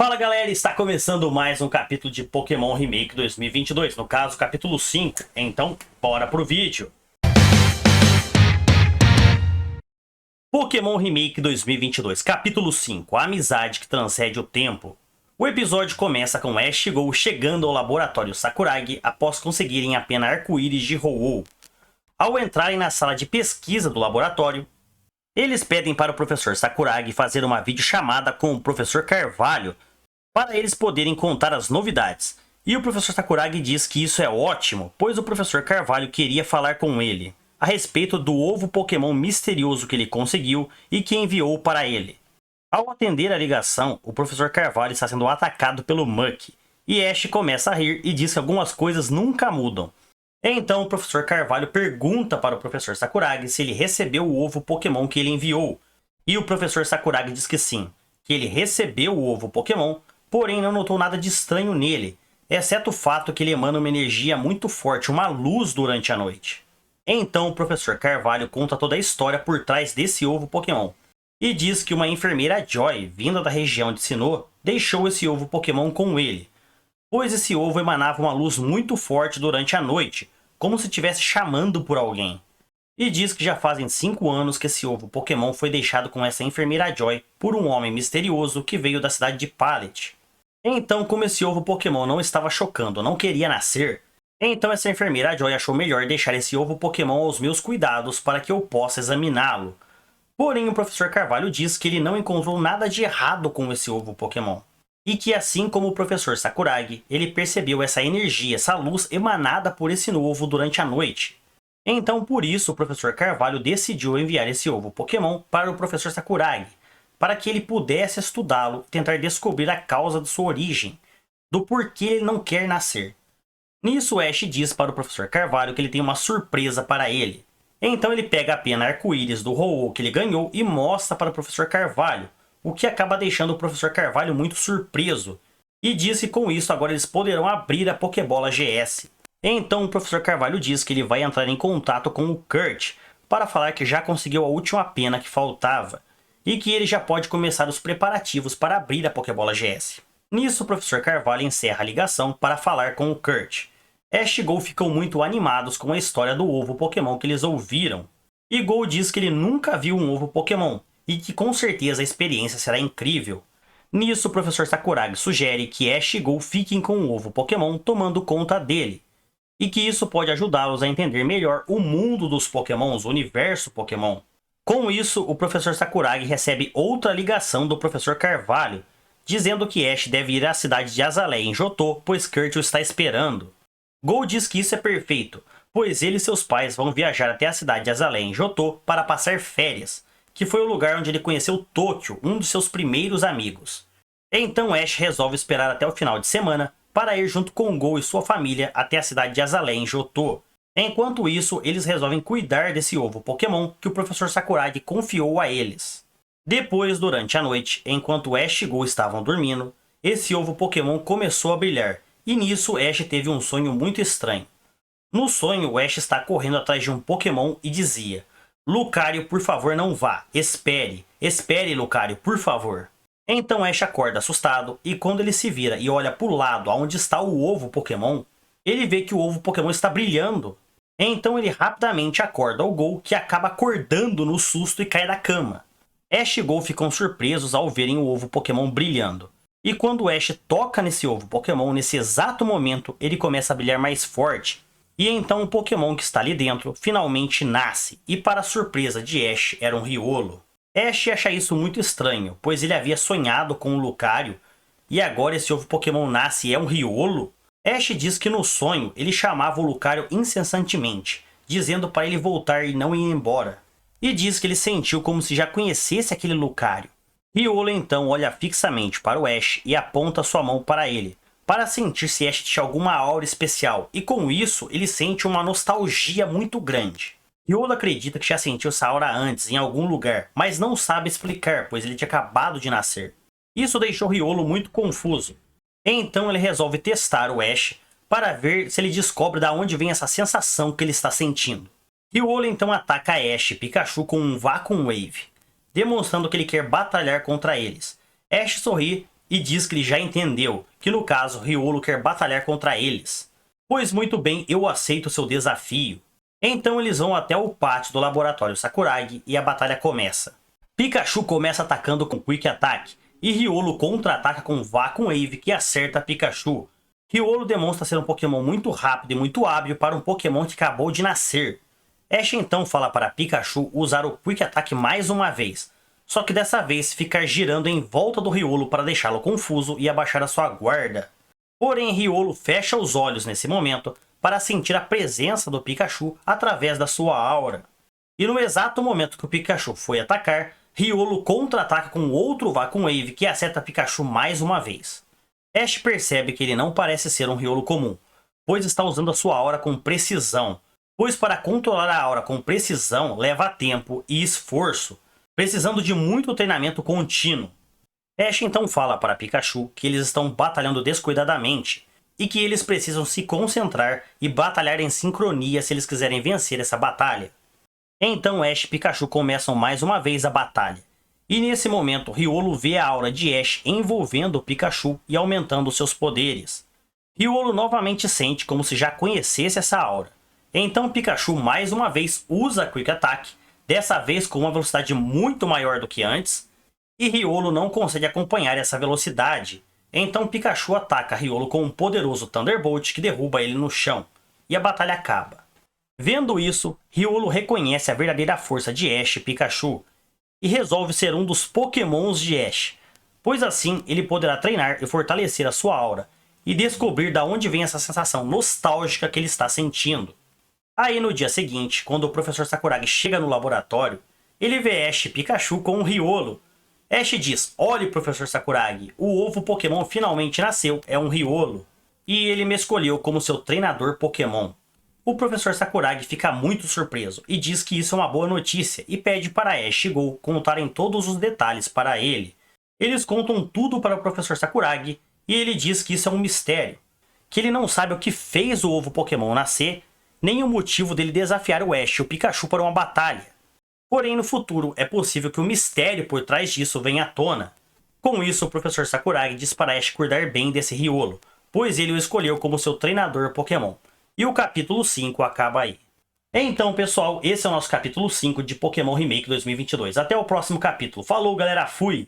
Fala galera, está começando mais um capítulo de Pokémon Remake 2022, no caso capítulo 5, então bora pro vídeo. Pokémon Remake 2022, capítulo 5, a amizade que transcende o tempo. O episódio começa com Ash e Gol chegando ao laboratório Sakuragi após conseguirem a pena arco-íris de Ho-Oh. Ao entrarem na sala de pesquisa do laboratório, eles pedem para o professor Sakuragi fazer uma videochamada com o professor Carvalho para eles poderem contar as novidades. E o professor Sakuragi diz que isso é ótimo, pois o professor Carvalho queria falar com ele a respeito do ovo Pokémon misterioso que ele conseguiu e que enviou para ele. Ao atender a ligação, o professor Carvalho está sendo atacado pelo Muk, e Ash começa a rir e diz que algumas coisas nunca mudam. Então o professor Carvalho pergunta para o professor Sakuragi se ele recebeu o ovo Pokémon que ele enviou, e o professor Sakuragi diz que sim, que ele recebeu o ovo Pokémon, porém não notou nada de estranho nele, exceto o fato que ele emana uma energia muito forte, uma luz durante a noite. Então o professor Carvalho conta toda a história por trás desse ovo Pokémon, e diz que uma enfermeira Joy, vinda da região de Sinnoh, deixou esse ovo Pokémon com ele, pois esse ovo emanava uma luz muito forte durante a noite, como se estivesse chamando por alguém. E diz que já fazem 5 anos que esse ovo Pokémon foi deixado com essa enfermeira Joy por um homem misterioso que veio da cidade de Pallet. Então, como esse ovo Pokémon não estava chocando, não queria nascer, então essa enfermeira Joy achou melhor deixar esse ovo Pokémon aos meus cuidados para que eu possa examiná-lo. Porém, o professor Carvalho diz que ele não encontrou nada de errado com esse ovo Pokémon. E que assim como o professor Sakuragi, ele percebeu essa energia, essa luz emanada por esse ovo durante a noite. Então, por isso, o professor Carvalho decidiu enviar esse ovo Pokémon para o professor Sakuragi, para que ele pudesse estudá-lo e tentar descobrir a causa de sua origem, do porquê ele não quer nascer. Nisso, Ash diz para o professor Carvalho que ele tem uma surpresa para ele. Então ele pega a pena arco-íris do Ho-Oh que ele ganhou e mostra para o professor Carvalho, o que acaba deixando o professor Carvalho muito surpreso, e diz que com isso agora eles poderão abrir a Pokébola GS. Então o professor Carvalho diz que ele vai entrar em contato com o Kurt para falar que já conseguiu a última pena que faltava, e que ele já pode começar os preparativos para abrir a Pokébola GS. Nisso o professor Carvalho encerra a ligação para falar com o Kurt. Ash e Gol ficam muito animados com a história do ovo Pokémon que eles ouviram, e Gol diz que ele nunca viu um ovo Pokémon, e que com certeza a experiência será incrível. Nisso o professor Sakuragi sugere que Ash e Gol fiquem com o ovo Pokémon tomando conta dele, e que isso pode ajudá-los a entender melhor o mundo dos Pokémons, o universo Pokémon. Com isso, o professor Sakuragi recebe outra ligação do professor Carvalho, dizendo que Ash deve ir à cidade de Azaleia em Johto, pois Kurt o está esperando. Gol diz que isso é perfeito, pois ele e seus pais vão viajar até a cidade de Azaleia em Johto para passar férias, que foi o lugar onde ele conheceu Tokyo, um dos seus primeiros amigos. Então Ash resolve esperar até o final de semana para ir junto com Gol e sua família até a cidade de Azaleia em Johto. Enquanto isso, eles resolvem cuidar desse ovo Pokémon que o professor Sakuragi confiou a eles. Depois, durante a noite, enquanto Ash e Gol estavam dormindo, esse ovo Pokémon começou a brilhar, e nisso Ash teve um sonho muito estranho. No sonho, Ash está correndo atrás de um Pokémon e dizia: "Lucario, por favor, não vá. Espere. Espere, Lucario, por favor." Então Ash acorda assustado, e quando ele se vira e olha para o lado onde está o ovo Pokémon, ele vê que o ovo Pokémon está brilhando. Então ele rapidamente acorda o Gol, que acaba acordando no susto e cai da cama. Ash e Gol ficam surpresos ao verem o ovo Pokémon brilhando. E quando Ash toca nesse ovo Pokémon, nesse exato momento, ele começa a brilhar mais forte. E então o Pokémon que está ali dentro finalmente nasce, e para surpresa de Ash, era um Riolo. Ash acha isso muito estranho, pois ele havia sonhado com o Lucario, e agora esse ovo Pokémon nasce e é um Riolo? Ash diz que no sonho ele chamava o Lucario incessantemente, dizendo para ele voltar e não ir embora. E diz que ele sentiu como se já conhecesse aquele Lucario. Riolo então olha fixamente para o Ash e aponta sua mão para ele, para sentir se Ash tinha alguma aura especial, e com isso ele sente uma nostalgia muito grande. Riolo acredita que já sentiu essa aura antes, em algum lugar, mas não sabe explicar, pois ele tinha acabado de nascer. Isso deixou Riolo muito confuso. Então ele resolve testar o Ash para ver se ele descobre de onde vem essa sensação que ele está sentindo. Riolo então ataca Ash e Pikachu com um Vacuum Wave, demonstrando que ele quer batalhar contra eles. Ash sorri e diz que ele já entendeu que no caso Riolo quer batalhar contra eles. Pois muito bem, eu aceito seu desafio. Então eles vão até o pátio do laboratório Sakuragi e a batalha começa. Pikachu começa atacando com Quick Attack e Riolo contra-ataca com Vacuum Wave que acerta Pikachu. Riolo demonstra ser um Pokémon muito rápido e muito hábil para um Pokémon que acabou de nascer. Ash então fala para Pikachu usar o Quick Attack mais uma vez, só que dessa vez ficar girando em volta do Riolo para deixá-lo confuso e abaixar a sua guarda. Porém, Riolo fecha os olhos nesse momento para sentir a presença do Pikachu através da sua aura. E no exato momento que o Pikachu foi atacar, Riolo contra-ataca com outro Vacuum Wave que acerta Pikachu mais uma vez. Ash percebe que ele não parece ser um Riolo comum, pois está usando a sua aura com precisão, pois para controlar a aura com precisão leva tempo e esforço, precisando de muito treinamento contínuo. Ash então fala para Pikachu que eles estão batalhando descuidadamente e que eles precisam se concentrar e batalhar em sincronia se eles quiserem vencer essa batalha. Então Ash e Pikachu começam mais uma vez a batalha. E nesse momento Riolo vê a aura de Ash envolvendo o Pikachu e aumentando seus poderes. Riolo novamente sente como se já conhecesse essa aura. Então Pikachu mais uma vez usa Quick Attack, dessa vez com uma velocidade muito maior do que antes, e Riolo não consegue acompanhar essa velocidade. Então Pikachu ataca Riolo com um poderoso Thunderbolt que derruba ele no chão, e a batalha acaba. Vendo isso, Riolo reconhece a verdadeira força de Ash e Pikachu, e resolve ser um dos Pokémons de Ash, pois assim ele poderá treinar e fortalecer a sua aura, e descobrir de onde vem essa sensação nostálgica que ele está sentindo. Aí no dia seguinte, quando o Professor Sakuragi chega no laboratório, ele vê Ash e Pikachu com um Riolo. Ash diz: "Olhe, Professor Sakuragi, o ovo Pokémon finalmente nasceu, é um Riolo. E ele me escolheu como seu treinador Pokémon." O Professor Sakuragi fica muito surpreso e diz que isso é uma boa notícia e pede para Ash e Go contarem todos os detalhes para ele. Eles contam tudo para o Professor Sakuragi e ele diz que isso é um mistério, que ele não sabe o que fez o ovo Pokémon nascer, nem o motivo dele desafiar o Ash e o Pikachu para uma batalha. Porém, no futuro, é possível que o mistério por trás disso venha à tona. Com isso, o Professor Sakuragi diz para Ash cuidar bem desse Riolo, pois ele o escolheu como seu treinador Pokémon. E o capítulo 5 acaba aí. Então, pessoal, esse é o nosso capítulo 5 de Pokémon Remake 2022. Até o próximo capítulo. Falou, galera, fui!